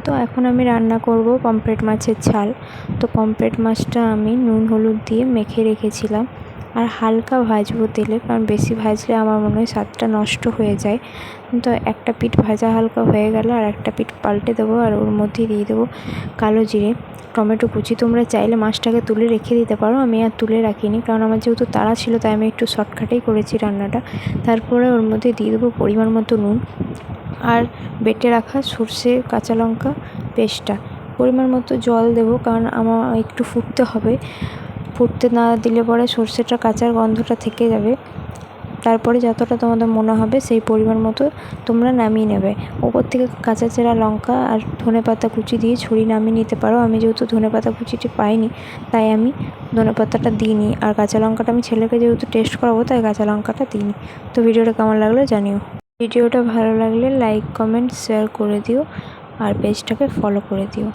তো এখন আমি রান্না করব পমফ্রেট মাছের ঝাল। তো পমফ্রেট মাছটা আমি নুন হলুদ দিয়ে মেখে রেখেছিলাম, আর হালকা ভাজবো তেলে, কারণ বেশি ভাজলে আমার মনে হয় স্বাদটা নষ্ট হয়ে যায়। তো একটা পিঠ ভাজা হালকা হয়ে গেল, আর একটা পিঠ পাল্টে দেবো, আর ওর মধ্যে দিয়ে দেবো কালো জিরে, টমেটো কুচি। তোমরা চাইলে মাছটাকে তুলে রেখে দিতে পারো, আমি আর তুলে রাখিনি, কারণ আমার যেহেতু তাড়া ছিল তাই আমি একটু শর্টকাটেই করেছি রান্নাটা। তারপরে ওর মধ্যে দিয়ে দেবো পরিমাণ মতো নুন, আর বেটে রাখা সর্ষে কাঁচা লঙ্কা পেস্টটা। পরিমাণ মতো জল দেবো, কারণ আমার একটু ফুটতে হবে। ফুটতে না দিলে পরে সর্ষেটা কাঁচার গন্ধটা থেকে যাবে। তারপরে যতটা তোমাদের মনে হবে সেই পরিমাণ মতো তোমরা নামিয়ে নেবে। ওপর থেকে কাঁচা চেরা লঙ্কা আর ধনেপাতা কুচি দিয়ে ছড়িয়ে নামিয়ে নিতে পারো। আমি যেহেতু ধনেপাতা কুচিটি পাইনি তাই আমি ধনেপাতাটা দিইনি, আর কাঁচা লঙ্কাটা আমি ছেলেকে যেহেতু টেস্ট করাবো তাই কাঁচা লঙ্কাটা দিইনি। তো ভিডিওটা কেমন লাগলো জানিও। ভিডিওটা ভালো লাগলে লাইক কমেন্ট শেয়ার করে দিও, আর পেজটাকে ফলো করে দিও।